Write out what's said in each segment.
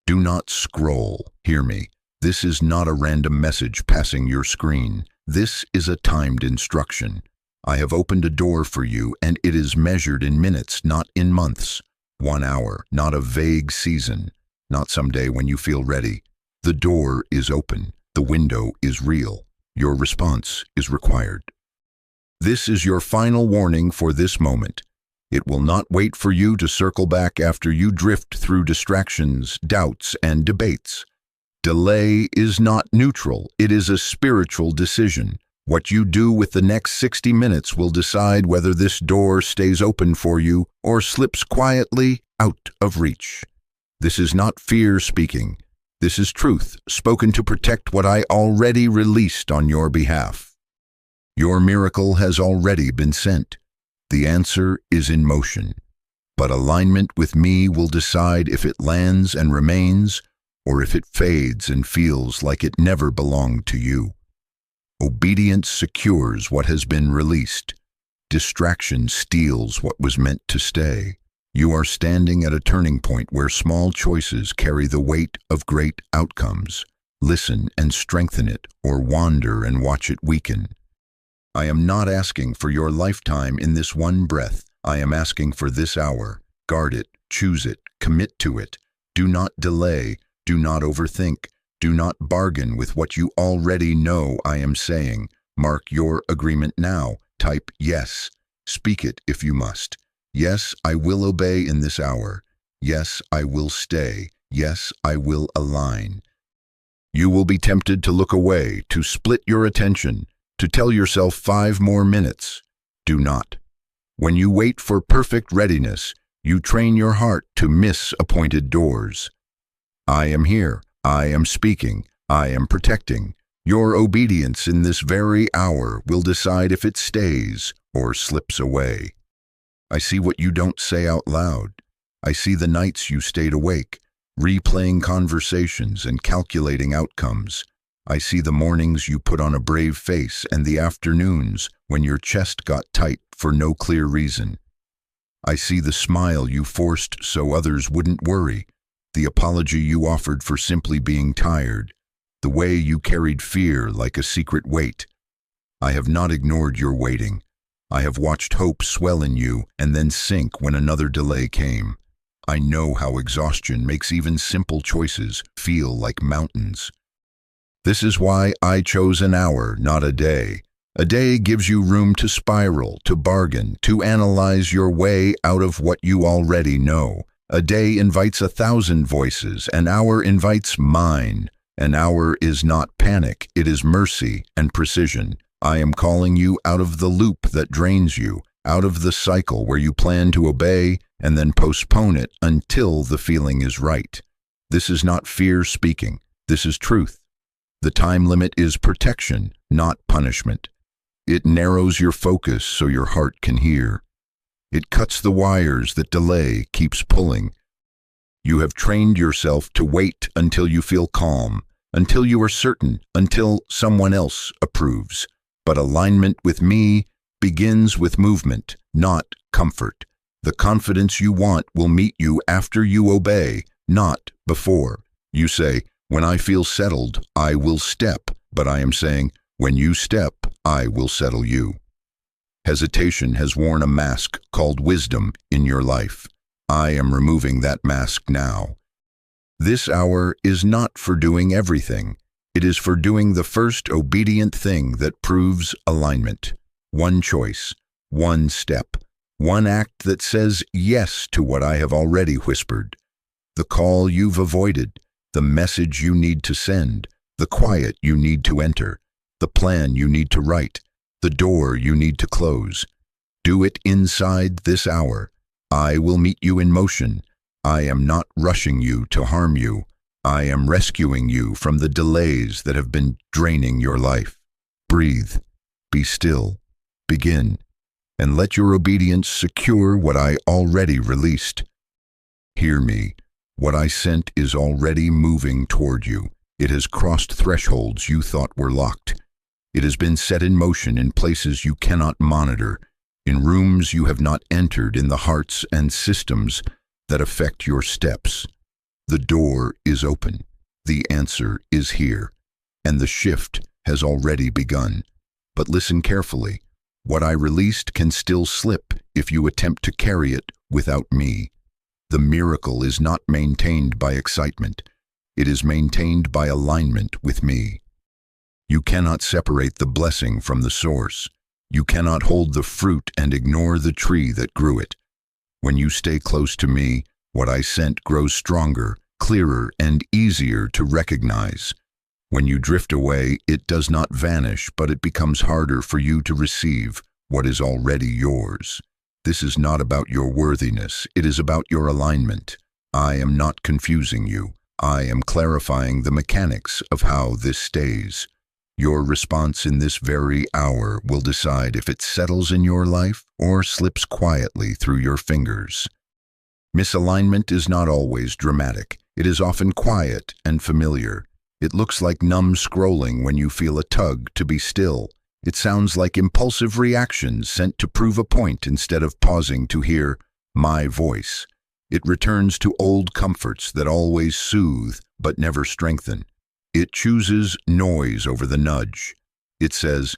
Do not scroll. Hear me. This is not a random message passing your screen. This is a timed instruction. I have opened a door for you, and it is measured in minutes, not in months. 1 hour, not a vague season, not someday when you feel ready. The door is open. The window is real. Your response is required. This is your final warning for this moment. It will not wait for you to circle back after you drift through distractions, doubts, and debates. Delay is not neutral. It is a spiritual decision. What you do with the next 60 minutes will decide whether this door stays open for you or slips quietly out of reach. This is not fear speaking. This is truth, spoken to protect what I already released on your behalf. Your miracle has already been sent. The answer is in motion. But alignment with me will decide if it lands and remains, or if it fades and feels like it never belonged to you. Obedience secures what has been released. Distraction steals what was meant to stay. You are standing at a turning point where small choices carry the weight of great outcomes. Listen and strengthen it, or wander and watch it weaken. I am not asking for your lifetime in this one breath. I am asking for this hour. Guard it, choose it, commit to it. Do not delay, do not overthink, do not bargain with what you already know I am saying. Mark your agreement now. Type yes. Speak it if you must. Yes, I will obey in this hour. Yes, I will stay. Yes, I will align. You will be tempted to look away, to split your attention, to tell yourself 5 more minutes. Do not. When you wait for perfect readiness, you train your heart to miss appointed doors. I am here. I am speaking. I am protecting. Your obedience in this very hour will decide if it stays or slips away. I see what you don't say out loud. I see the nights you stayed awake, replaying conversations and calculating outcomes. I see the mornings you put on a brave face and the afternoons when your chest got tight for no clear reason. I see the smile you forced so others wouldn't worry, the apology you offered for simply being tired, the way you carried fear like a secret weight. I have not ignored your waiting. I have watched hope swell in you and then sink when another delay came. I know how exhaustion makes even simple choices feel like mountains. This is why I chose an hour, not a day. A day gives you room to spiral, to bargain, to analyze your way out of what you already know. A day invites 1,000 voices. An hour invites mine. An hour is not panic. It is mercy and precision. I am calling you out of the loop that drains you, out of the cycle where you plan to obey and then postpone it until the feeling is right. This is not fear speaking. This is truth. The time limit is protection, not punishment. It narrows your focus so your heart can hear. It cuts the wires that delay keeps pulling. You have trained yourself to wait until you feel calm, until you are certain, until someone else approves. But alignment with me begins with movement, not comfort. The confidence you want will meet you after you obey, not before. You say, when I feel settled, I will step. But I am saying, when you step, I will settle you. Hesitation has worn a mask called wisdom in your life. I am removing that mask now. This hour is not for doing everything. It is for doing the first obedient thing that proves alignment. One choice, one step, one act that says yes to what I have already whispered. The call you've avoided, the message you need to send, the quiet you need to enter, the plan you need to write, the door you need to close. Do it inside this hour. I will meet you in motion. I am not rushing you to harm you. I am rescuing you from the delays that have been draining your life. Breathe, be still, begin, and let your obedience secure what I already released. Hear me. What I sent is already moving toward you. It has crossed thresholds you thought were locked. It has been set in motion in places you cannot monitor, in rooms you have not entered, in the hearts and systems that affect your steps. The door is open. The answer is here. And the shift has already begun. But listen carefully. What I released can still slip if you attempt to carry it without me. The miracle is not maintained by excitement. It is maintained by alignment with me. You cannot separate the blessing from the source. You cannot hold the fruit and ignore the tree that grew it. When you stay close to me, what I sent grows stronger, clearer, and easier to recognize. When you drift away, it does not vanish, but it becomes harder for you to receive what is already yours. This is not about your worthiness. It is about your alignment. I am not confusing you. I am clarifying the mechanics of how this stays. Your response in this very hour will decide if it settles in your life or slips quietly through your fingers. Misalignment is not always dramatic. It is often quiet and familiar. It looks like numb scrolling when you feel a tug to be still. It sounds like impulsive reactions sent to prove a point instead of pausing to hear my voice. It returns to old comforts that always soothe but never strengthen. It chooses noise over the nudge. It says,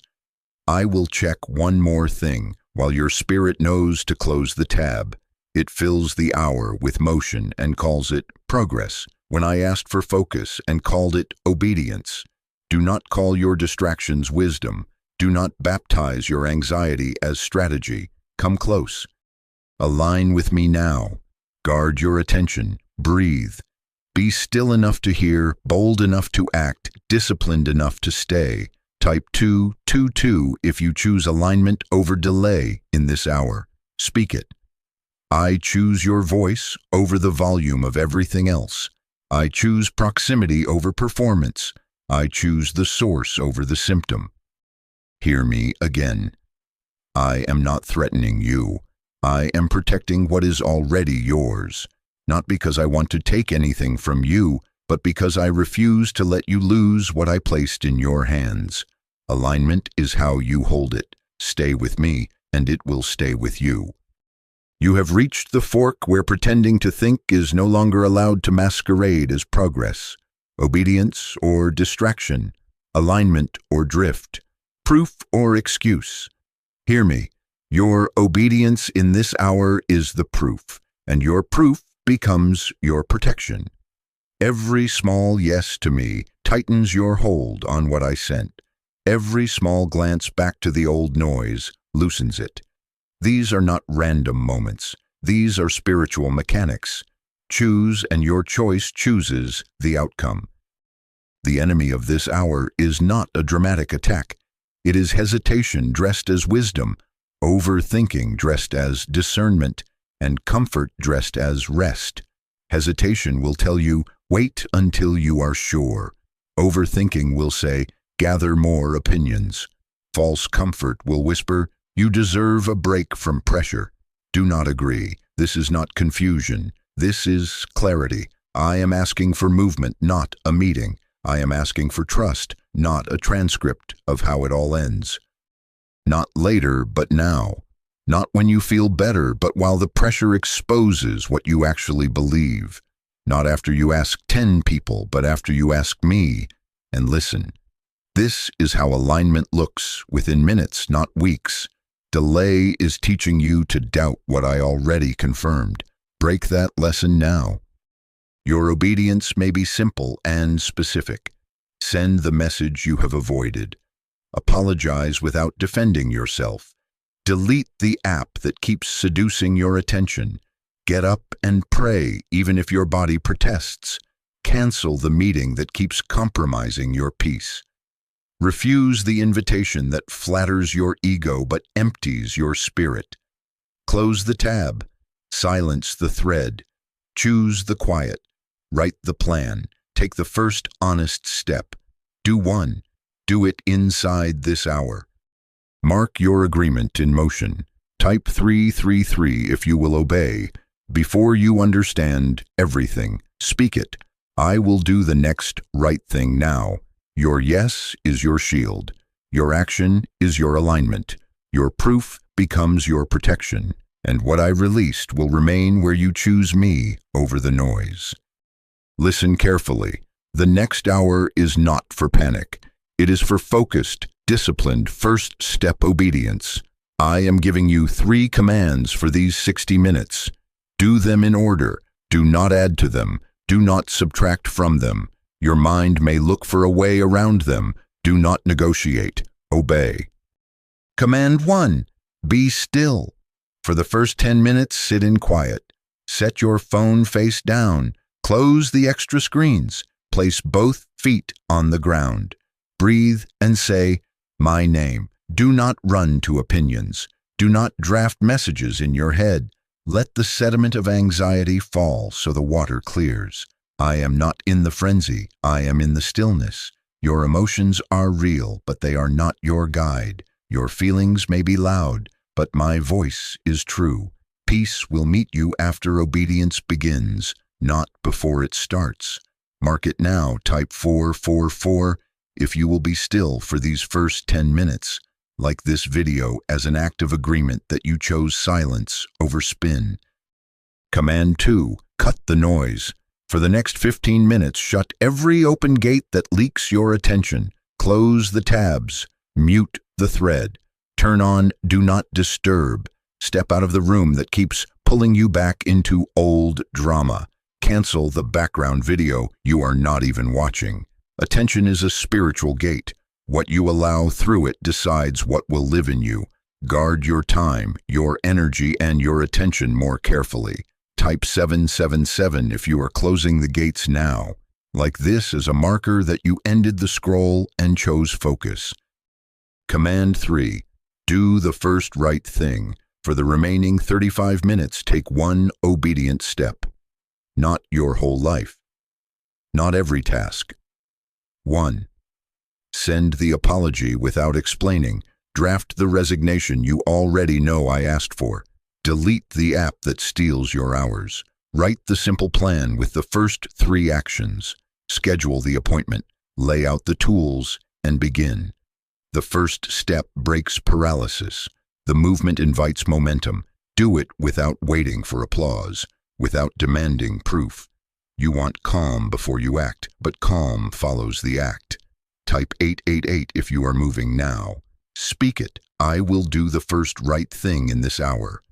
I will check one more thing, while your spirit knows to close the tab. It fills the hour with motion and calls it progress, when I asked for focus and called it obedience. Do not call your distractions wisdom. Do not baptize your anxiety as strategy. Come close. Align with me now. Guard your attention. Breathe. Be still enough to hear, bold enough to act, disciplined enough to stay. Type 222 if you choose alignment over delay in this hour. Speak it. I choose your voice over the volume of everything else. I choose proximity over performance. I choose the source over the symptom. Hear me again. I am not threatening you. I am protecting what is already yours. Not because I want to take anything from you, but because I refuse to let you lose what I placed in your hands. Alignment is how you hold it. Stay with me, and it will stay with you. You have reached the fork where pretending to think is no longer allowed to masquerade as progress, obedience or distraction, alignment or drift, proof or excuse. Hear me. Your obedience in this hour is the proof, and your proof becomes your protection. Every small yes to me tightens your hold on what I sent. Every small glance back to the old noise loosens it. These are not random moments. These are spiritual mechanics. Choose, and your choice chooses the outcome. The enemy of this hour is not a dramatic attack. It is hesitation dressed as wisdom, overthinking dressed as discernment, and comfort dressed as rest. Hesitation will tell you, wait until you are sure. Overthinking will say, gather more opinions. False comfort will whisper, you deserve a break from pressure. Do not agree. This is not confusion. This is clarity. I am asking for movement, not a meeting. I am asking for trust, not a transcript of how it all ends. Not later, but now. Not when you feel better, but while the pressure exposes what you actually believe. Not after you ask 10 people, but after you ask me. And listen. This is how alignment looks within minutes, not weeks. Delay is teaching you to doubt what I already confirmed. Break that lesson now. Your obedience may be simple and specific. Send the message you have avoided. Apologize without defending yourself. Delete the app that keeps seducing your attention. Get up and pray even if your body protests. Cancel the meeting that keeps compromising your peace. Refuse the invitation that flatters your ego but empties your spirit. Close the tab. Silence the thread. Choose the quiet. Write the plan. Take the first honest step. Do one. Do it inside this hour. Mark your agreement in motion. Type 333 if you will obey. Before you understand everything, speak it. I will do the next right thing now. Your yes is your shield. Your action is your alignment. Your proof becomes your protection. And what I released will remain where you choose me over the noise. Listen carefully. The next hour is not for panic. It is for focused, disciplined, first-step obedience. I am giving you 3 commands for these 60 minutes. Do them in order. Do not add to them. Do not subtract from them. Your mind may look for a way around them. Do not negotiate. Obey. Command 1. Be still. For the first 10 minutes, sit in quiet. Set your phone face down. Close the extra screens. Place both feet on the ground. Breathe and say, "My name." Do not run to opinions. Do not draft messages in your head. Let the sediment of anxiety fall so the water clears. I am not in the frenzy. I am in the stillness. Your emotions are real, but they are not your guide. Your feelings may be loud, but my voice is true. Peace will meet you after obedience begins, not before it starts. Mark it now. Type 444 if you will be still for these first 10 minutes. Like this video as an act of agreement that you chose silence over spin. Command 2. Cut the noise. For the next 15 minutes, shut every open gate that leaks your attention. Close the tabs. Mute the thread. Turn on Do Not Disturb. Step out of the room that keeps pulling you back into old drama. Cancel the background video you are not even watching. Attention is a spiritual gate. What you allow through it decides what will live in you. Guard your time, your energy, and your attention more carefully. Type 777 if you are closing the gates now. Like this is a marker that you ended the scroll and chose focus. Command 3. Do the first right thing. For the remaining 35 minutes, take one obedient step. Not your whole life. Not every task. 1. Send the apology without explaining. Draft the resignation you already know I asked for. Delete the app that steals your hours. Write the simple plan with the first 3 actions. Schedule the appointment. Lay out the tools and begin. The first step breaks paralysis. The movement invites momentum. Do it without waiting for applause, without demanding proof. You want calm before you act, but calm follows the act. Type 888 if you are moving now. Speak it. I will do the first right thing in this hour.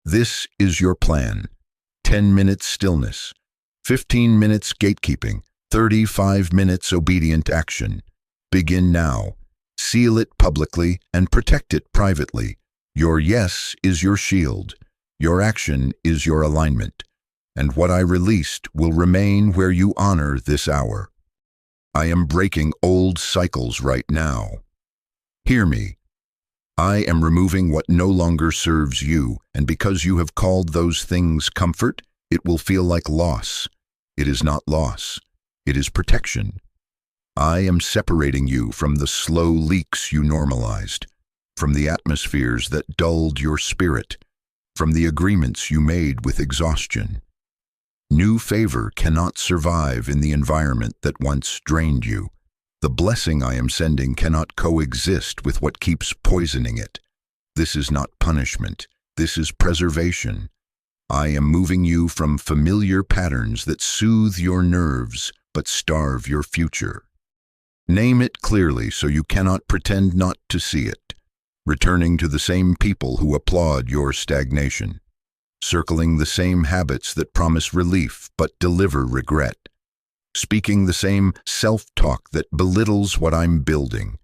This is your plan. 10 minutes stillness, 15 minutes gatekeeping, 35 minutes obedient action. Begin now. Seal it publicly and protect it privately. Your yes is your shield. Your action is your alignment. And what I released will remain where you honor this hour. I am breaking old cycles right now. Hear me. I am removing what no longer serves you, and because you have called those things comfort, it will feel like loss. It is not loss. It is protection. I am separating you from the slow leaks you normalized, from the atmospheres that dulled your spirit, from the agreements you made with exhaustion. New favor cannot survive in the environment that once drained you. The blessing I am sending cannot coexist with what keeps poisoning it. This is not punishment. This is preservation. I am moving you from familiar patterns that soothe your nerves but starve your future. Name it clearly so you cannot pretend not to see it. Returning to the same people who applaud your stagnation. Circling the same habits that promise relief but deliver regret. Speaking the same self-talk that belittles what I'm building.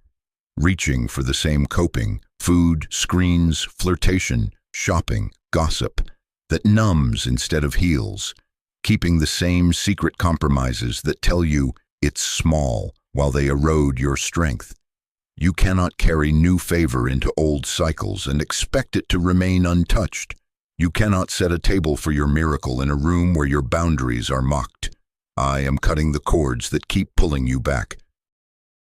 Reaching for the same coping, food, screens, flirtation, shopping, gossip, that numbs instead of heals. Keeping the same secret compromises that tell you it's small while they erode your strength. You cannot carry new favor into old cycles and expect it to remain untouched. You cannot set a table for your miracle in a room where your boundaries are mocked. I am cutting the cords that keep pulling you back.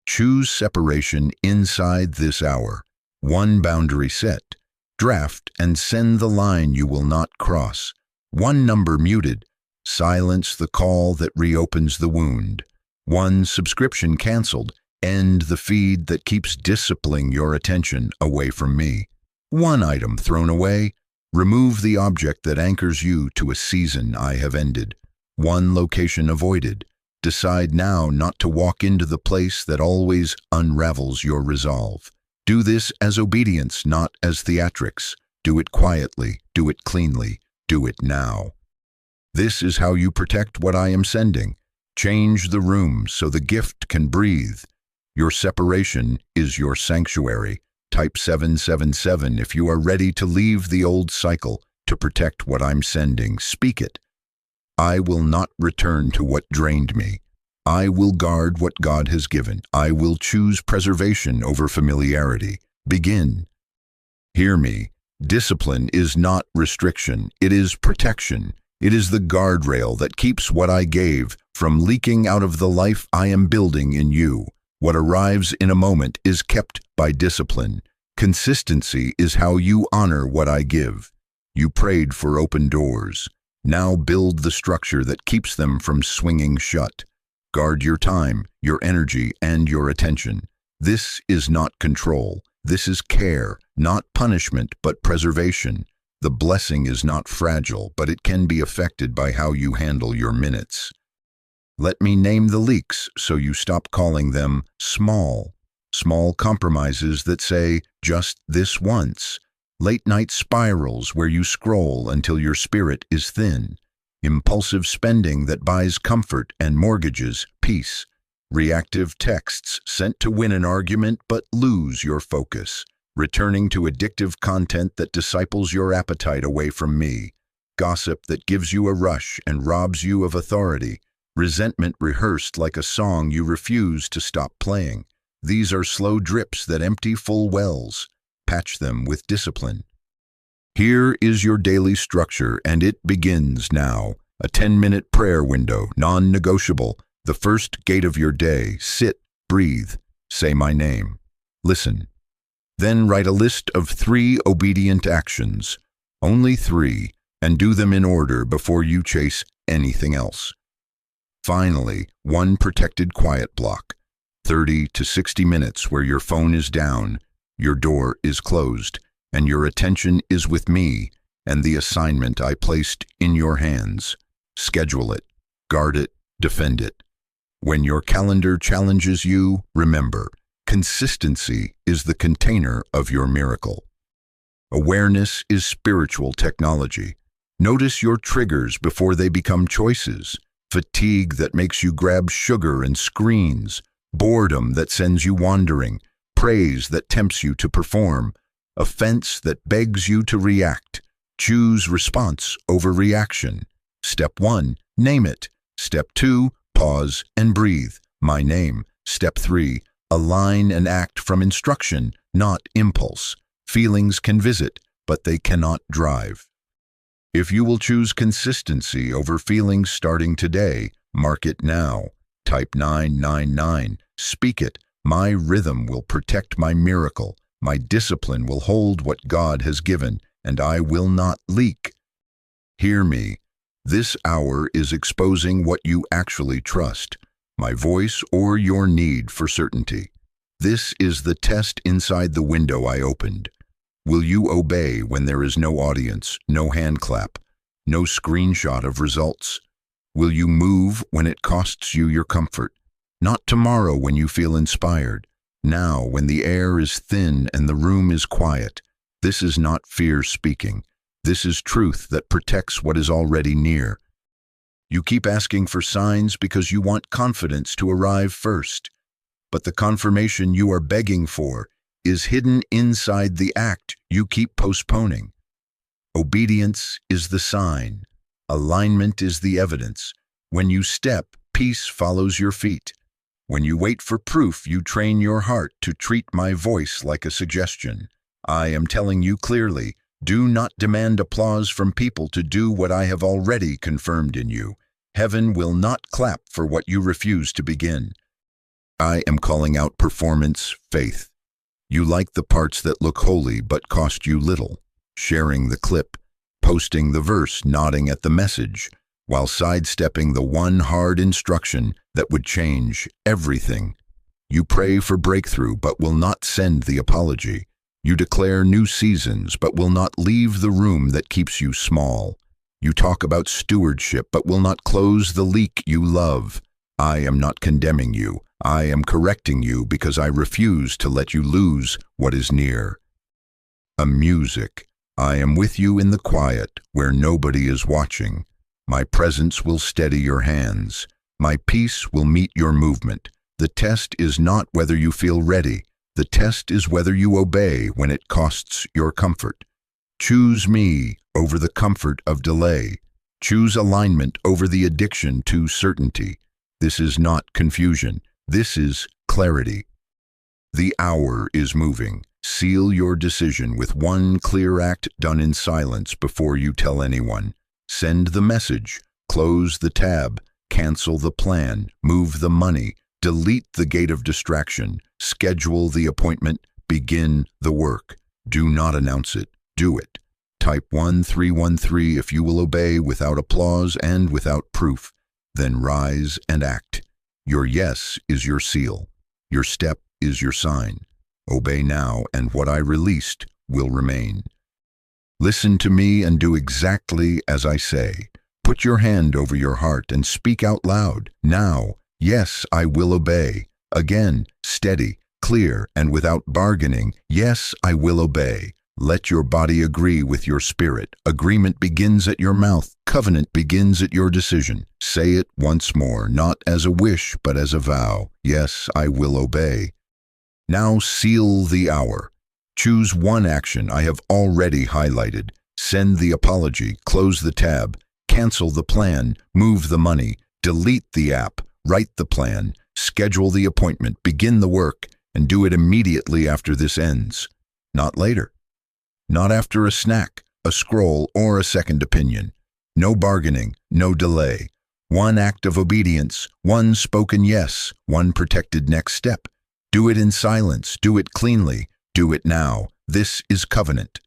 Choose separation inside this hour. One boundary set. Draft and send the line you will not cross. One number muted. Silence the call that reopens the wound. One subscription canceled. End the feed that keeps disciplining your attention away from me. One item thrown away. Remove the object that anchors you to a season I have ended. one location avoided. Decide now not to walk into the place that always unravels your resolve. Do this as obedience, not as theatrics. Do it quietly, do it cleanly, do it now. This is how you protect what I am sending. Change the room so the gift can breathe. Your separation is your sanctuary. Type 777 if you are ready to leave the old cycle to protect what I'm sending. Speak it. I will not return to what drained me. I will guard what God has given. I will choose preservation over familiarity. Begin. Hear me. Discipline is not restriction. It is protection. It is the guardrail that keeps what I gave from leaking out of the life I am building in you. What arrives in a moment is kept by discipline. Consistency is how you honor what I give. You prayed for open doors. Now build the structure that keeps them from swinging shut. Guard your time, your energy, and your attention. This is not control. This is care, not punishment, but preservation. The blessing is not fragile, but it can be affected by how you handle your minutes. Let me name the leaks so you stop calling them small. Small compromises that say, just this once. Late-night spirals where you scroll until your spirit is thin. Impulsive spending that buys comfort and mortgages peace. Reactive texts sent to win an argument but lose your focus. Returning to addictive content that disciples your appetite away from me. Gossip that gives you a rush and robs you of authority. Resentment rehearsed like a song you refuse to stop playing. These are slow drips that empty full wells. Patch them with discipline. Here is your daily structure, and it begins now. A 10-minute prayer window, non-negotiable. The first gate of your day. Sit, breathe, say my name. Listen. Then write a list of 3 obedient actions. Only 3, and do them in order before you chase anything else. Finally, 1 protected quiet block. 30 to 60 minutes where your phone is down, your door is closed, and your attention is with me and the assignment I placed in your hands. Schedule it, guard it, defend it. When your calendar challenges you, remember, consistency is the container of your miracle. Awareness is spiritual technology. Notice your triggers before they become choices. Fatigue that makes you grab sugar and screens. Boredom that sends you wandering. Praise that tempts you to perform. Offense that begs you to react. Choose response over reaction. Step 1, name it. Step 2, pause and breathe. My name. Step 3, align and act from instruction, not impulse. Feelings can visit, but they cannot drive. If you will choose consistency over feelings starting today, mark it now. Type 999. Speak it. My rhythm will protect my miracle. My discipline will hold what God has given, and I will not leak. Hear me. This hour is exposing what you actually trust, my voice or your need for certainty. This is the test inside the window I opened. Will you obey when there is no audience, no hand clap, no screenshot of results? Will you move when it costs you your comfort? Not tomorrow when you feel inspired. Now when the air is thin and the room is quiet. This is not fear speaking. This is truth that protects what is already near. You keep asking for signs because you want confidence to arrive first. But the confirmation you are begging for is hidden inside the act you keep postponing. Obedience is the sign. Alignment is the evidence. When you step, peace follows your feet. When you wait for proof, you train your heart to treat my voice like a suggestion. I am telling you clearly, do not demand applause from people to do what I have already confirmed in you. Heaven will not clap for what you refuse to begin. I am calling out performance, faith. You like the parts that look holy but cost you little. Sharing the clip, posting the verse, nodding at the message, while sidestepping the one hard instruction that would change everything. You pray for breakthrough but will not send the apology. You declare new seasons but will not leave the room that keeps you small. You talk about stewardship, but will not close the leak you love. I am not condemning you. I am correcting you because I refuse to let you lose what is near. A music. I am with you in the quiet, where nobody is watching. My presence will steady your hands. My peace will meet your movement. The test is not whether you feel ready. The test is whether you obey when it costs your comfort. Choose me over the comfort of delay. Choose alignment over the addiction to certainty. This is not confusion. This is clarity. The hour is moving. Seal your decision with one clear act done in silence before you tell anyone. Send the message. Close the tab. Cancel the plan. Move the money. Delete the gate of distraction. Schedule the appointment. Begin the work. Do not announce it. Do it. Type 1313 if you will obey without applause and without proof. Then rise and act. Your yes is your seal. Your step is your sign. Obey now, and what I released will remain. Listen to me and do exactly as I say. Put your hand over your heart and speak out loud. Now, yes, I will obey. Again, steady, clear, and without bargaining. Yes, I will obey. Let your body agree with your spirit. Agreement begins at your mouth. Covenant begins at your decision. Say it once more, not as a wish, but as a vow. Yes, I will obey. Now seal the hour. Choose one action I have already highlighted. Send the apology, close the tab, cancel the plan, move the money, delete the app, write the plan, schedule the appointment, begin the work, and do it immediately after this ends. Not later. Not after a snack, a scroll, or a second opinion. No bargaining, no delay. One act of obedience, one spoken yes, one protected next step. Do it in silence, do it cleanly, do it now. This is covenant.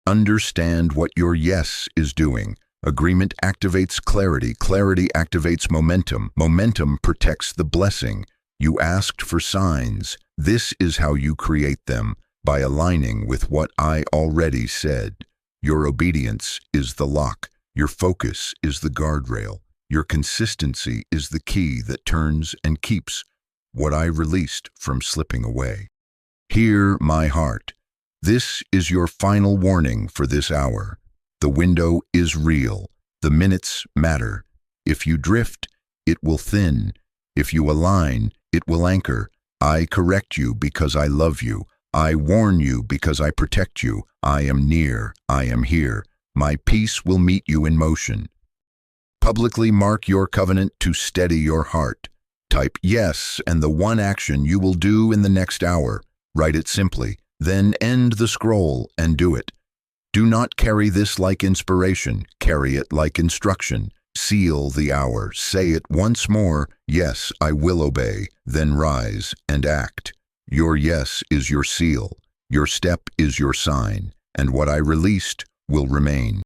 Understand what your yes is doing. Agreement activates clarity, clarity activates momentum, momentum protects the blessing. You asked for signs. This is how you create them, by aligning with what I already said. Your obedience is the lock. Your focus is the guardrail. Your consistency is the key that turns and keeps what I released from slipping away. Hear my heart. This is your final warning for this hour. The window is real. The minutes matter. If you drift, it will thin. If you align, it will anchor. I correct you because I love you. I warn you because I protect you. I am near. I am here. My peace will meet you in motion. Publicly mark your covenant to steady your heart. Type yes and the one action you will do in the next hour. Write it simply. Then end the scroll and do it. Do not carry this like inspiration. Carry it like instruction. Seal the hour. Say it once more. Yes, I will obey. Then rise and act. Your yes is your seal. Your step is your sign. And what I released will remain.